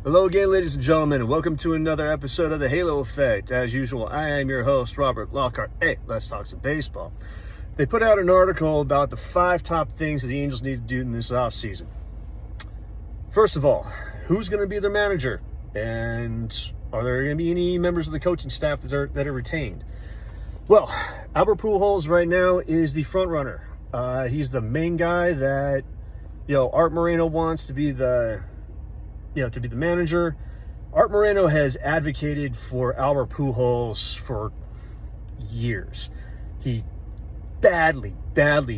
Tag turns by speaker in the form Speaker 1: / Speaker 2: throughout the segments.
Speaker 1: Hello again, ladies and gentlemen, and welcome to another episode of the Halo Effect. As usual, I am your host, Robert Lockhart. Hey, let's talk some baseball. They put out an article about the 5 top things that the Angels need to do in this offseason. First of all, who's going to be their manager? And are there going to be any members of the coaching staff that are retained? Well, Albert Pujols right now is the front runner. He's the main guy that, Art Moreno wants to be the manager. Art Moreno has advocated for Albert Pujols for years. He badly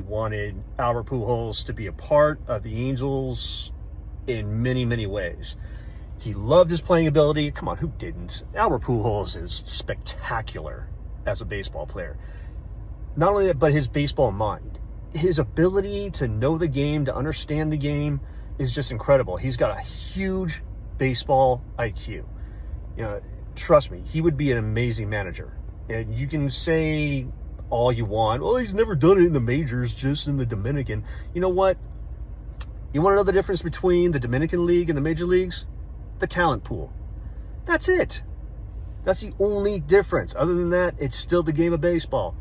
Speaker 1: wanted Albert Pujols to be a part of the Angels in many, many ways. He loved his playing ability. Come on, who didn't? Albert Pujols is spectacular as a baseball player. Not only that, but his baseball mind. His ability to know the game, to understand the game, is just incredible. He's got a huge baseball IQ. Trust me, he would be an amazing manager. And you can say all you want. Well, he's never done it in the majors, just in the Dominican. You know what? You want to know the difference between the Dominican League and the major leagues? The talent pool. That's it. That's the only difference. Other than that, it's still the game of baseball.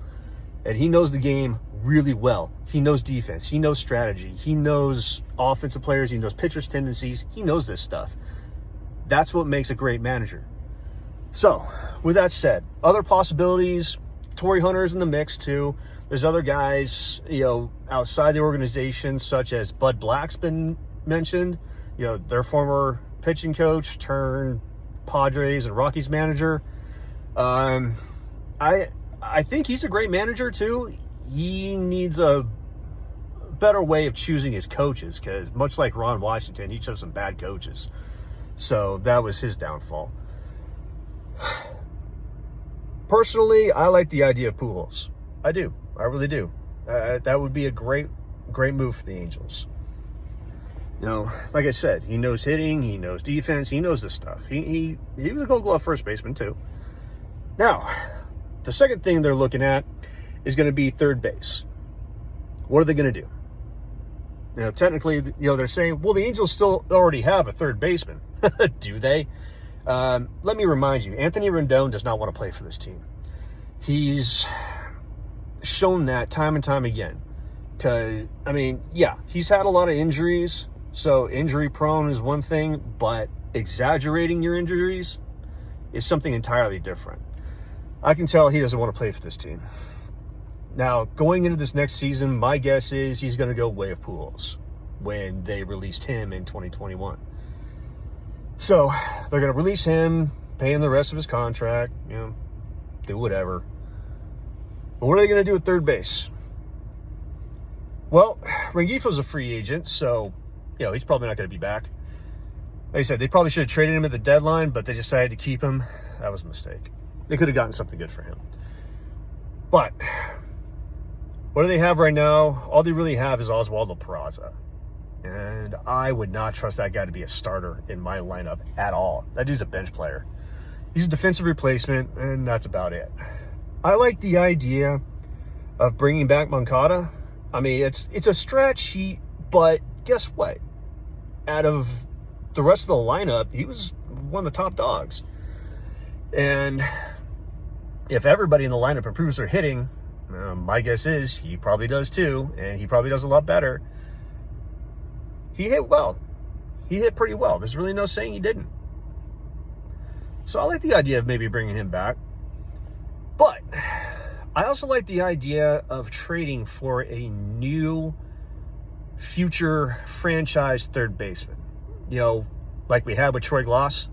Speaker 1: And he knows the game really well. He knows defense. He knows strategy. He knows offensive players. He knows pitchers' tendencies. He knows this stuff. That's what makes a great manager. So, with that said, other possibilities, Torrey Hunter's in the mix too. There's other guys, outside the organization, such as Bud Black's been mentioned. Their former pitching coach turned Padres and Rockies manager. I think he's a great manager too. He needs a better way of choosing his coaches, because much like Ron Washington, he chose some bad coaches. So that was his downfall. Personally, I like the idea of Pujols. I do. I really do. That would be a great move for the Angels. Like I said, he knows hitting, he knows defense, he knows this stuff. He was a Gold Glove first baseman too. Now, the second thing they're looking at is going to be third base. What are they going to do? Technically, they're saying, well, the Angels still already have a third baseman. Do they? Let me remind you, Anthony Rendon does not want to play for this team. He's shown that time and time again. Because, he's had a lot of injuries. So injury prone is one thing, but exaggerating your injuries is something entirely different. I can tell he doesn't want to play for this team. Now, going into this next season, my guess is he's going to go way of Pujols when they released him in 2021. So they're going to release him, pay him the rest of his contract, do whatever. But what are they going to do at third base? Well, Rengifo's a free agent, so, he's probably not going to be back. Like I said, they probably should have traded him at the deadline, but they decided to keep him. That was a mistake. They could have gotten something good for him. But what do they have right now? All they really have is Oswaldo Peraza. And I would not trust that guy to be a starter in my lineup at all. That dude's a bench player. He's a defensive replacement, and that's about it. I like the idea of bringing back Moncada. It's a stretch, but guess what? Out of the rest of the lineup, he was one of the top dogs. And if everybody in the lineup improves their hitting, my guess is he probably does too, and he probably does a lot better. He hit well. He hit pretty well. There's really no saying he didn't. So I like the idea of maybe bringing him back. But I also like the idea of trading for a new future franchise third baseman. Like we had with Troy Glaus,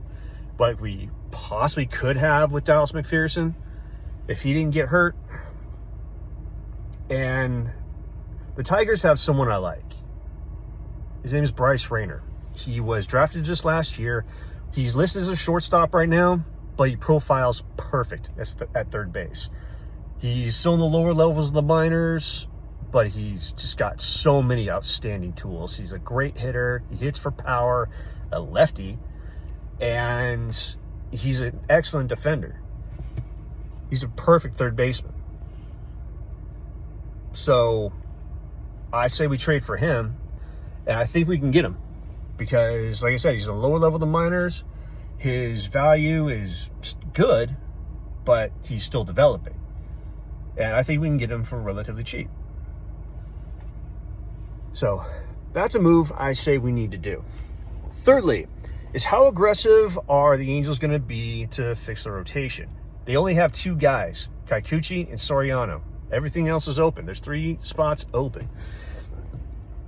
Speaker 1: like we possibly could have with Dallas McPherson if he didn't get hurt. And the Tigers have someone I like. His name is Bryce Rayner. He was drafted just last year. He's listed as a shortstop right now, but he profiles perfect at third base. He's still in the lower levels of the minors, but he's just got so many outstanding tools. He's a great hitter. He hits for power, a lefty, and he's an excellent defender. He's a perfect third baseman. So I say we trade for him, and I think we can get him. because, like I said, he's a lower level of the minors. His value is good, but he's still developing. And I think we can get him for relatively cheap. So that's a move I say we need to do. Thirdly, is how aggressive are the Angels going to be to fix the rotation? They only have 2 guys, Kikuchi and Soriano. Everything else is open. There's 3 spots open.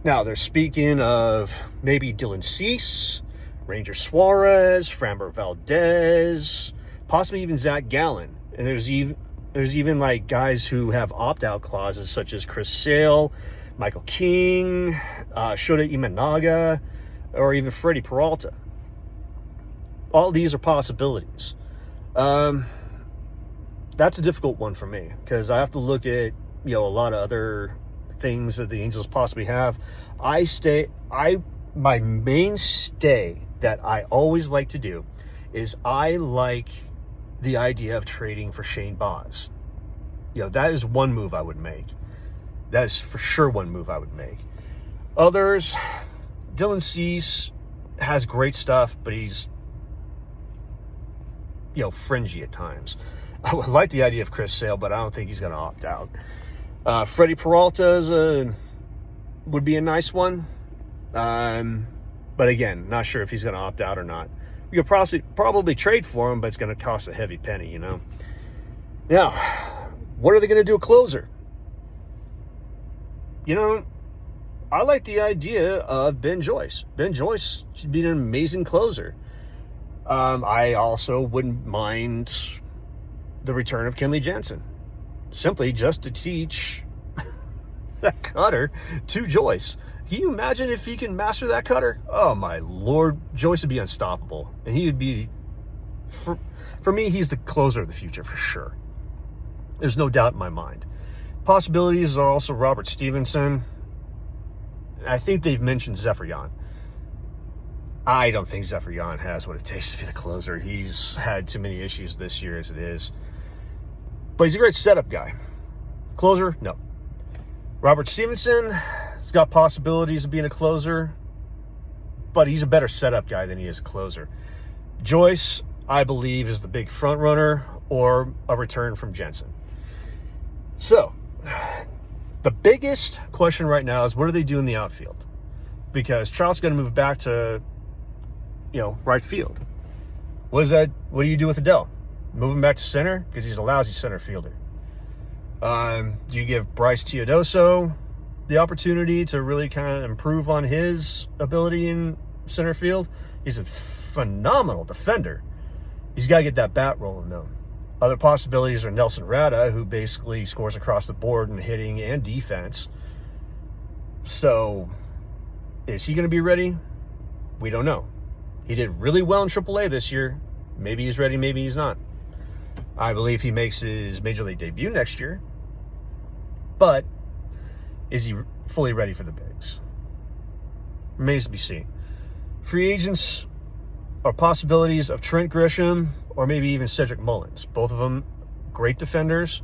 Speaker 1: Now, they're speaking of maybe Dylan Cease, Ranger Suarez, Framber Valdez, possibly even Zach Gallen. And there's even like guys who have opt-out clauses, such as Chris Sale, Michael King, Shota Imanaga, or even Freddie Peralta. All these are possibilities. That's a difficult one for me, because I have to look at, a lot of other things that the Angels possibly have. My mainstay that I always like to do is I like the idea of trading for Shane Baz. That is one move I would make. That is for sure one move I would make. Others, Dylan Cease has great stuff, but he's, fringy at times. I would like the idea of Chris Sale, but I don't think he's going to opt out. Freddie Peralta would be a nice one. But again, not sure if he's going to opt out or not. We could probably trade for him, but it's going to cost a heavy penny, Now, what are they going to do a closer? I like the idea of Ben Joyce. Ben Joyce should be an amazing closer. I also wouldn't mind the return of Kenley Jansen, simply just to teach that cutter to Joyce. Can you imagine if he can master that cutter? Oh my Lord, Joyce would be unstoppable. And he would be, for me, he's the closer of the future for sure. There's no doubt in my mind. Possibilities are also Robert Stevenson. I think they've mentioned Zephyr Yan. I don't think Zephyr Yan has what it takes to be the closer. He's had too many issues this year as it is. But he's a great setup guy. Closer, no. Robert Stevenson has got possibilities of being a closer, but he's a better setup guy than he is a closer. Joyce, I believe, is the big front runner, or a return from Jensen. So, the biggest question right now is, what do they do in the outfield? Because Trout's going to move back to, right field. What do you do with Adele? Move him back to center? Because he's a lousy center fielder. Do you give Bryce Teodoso the opportunity to really kind of improve on his ability in center field? He's a phenomenal defender. He's got to get that bat rolling, though. Other possibilities are Nelson Rada, who basically scores across the board in hitting and defense. So, is he going to be ready? We don't know. He did really well in AAA this year. Maybe he's ready, maybe he's not. I believe he makes his Major League debut next year. But is he fully ready for the bigs? Remains to be seen. Free agents are possibilities of Trent Grisham or maybe even Cedric Mullins. Both of them great defenders.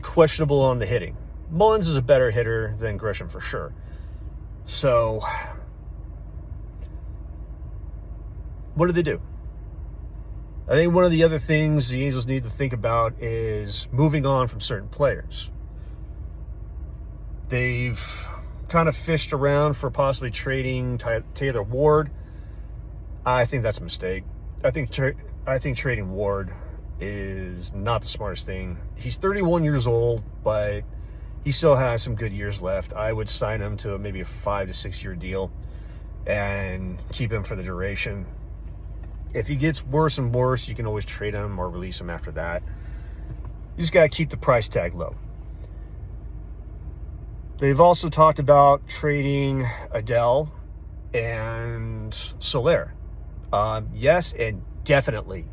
Speaker 1: Questionable on the hitting. Mullins is a better hitter than Grisham for sure. So, what do they do? I think one of the other things the Angels need to think about is moving on from certain players. They've kind of fished around for possibly trading Taylor Ward. I think that's a mistake. I think trading Ward is not the smartest thing. He's 31 years old, but he still has some good years left. I would sign him to maybe a 5 to 6 year deal and keep him for the duration. If he gets worse and worse, you can always trade him or release him after that. You just got to keep the price tag low. They've also talked about trading Adele and Soler. Yes, and definitely.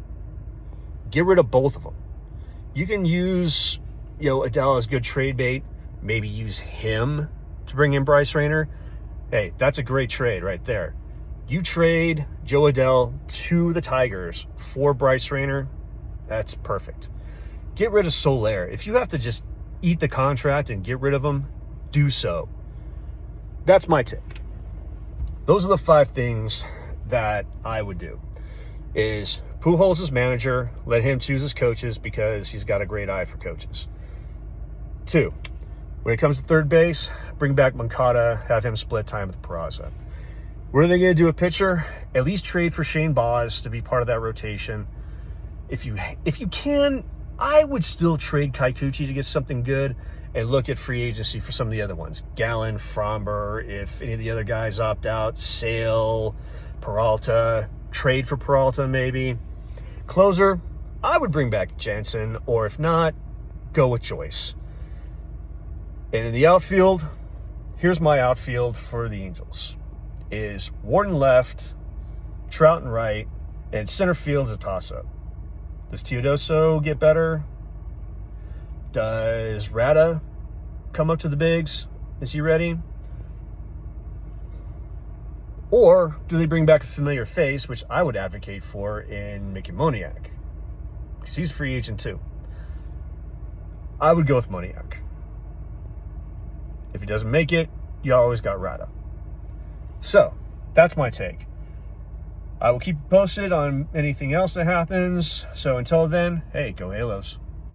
Speaker 1: Get rid of both of them. You can use, Adele as good trade bait. Maybe use him to bring in Bryce Rayner. Hey, that's a great trade right there. You trade Joe Adele to the Tigers for Bryce Rayner, that's perfect. Get rid of Soler. If you have to just eat the contract and get rid of him, do so. That's my take. those are the 5 things that I would do. Is Pujols as manager, let him choose his coaches because he's got a great eye for coaches. 2, when it comes to third base, bring back Moncada, have him split time with Peraza. What are they going to do a pitcher? At least trade for Shane Baz to be part of that rotation. If you can, I would still trade Kikuchi to get something good and look at free agency for some of the other ones. Gallen, Fromber, if any of the other guys opt out, Sale, Peralta, trade for Peralta maybe. Closer, I would bring back Jensen, or if not, go with Joyce. And in the outfield, here's my outfield for the Angels. Is Warden left, Troughton right, and center field's a toss-up. Does Teodoso get better? Does Rada come up to the bigs? Is he ready? Or do they bring back a familiar face, which I would advocate for in Mickey Moniak? Because he's a free agent too. I would go with Moniak. If he doesn't make it, you always got Rada. So, that's my take. I will keep you posted on anything else that happens. So until then, hey, go Halos.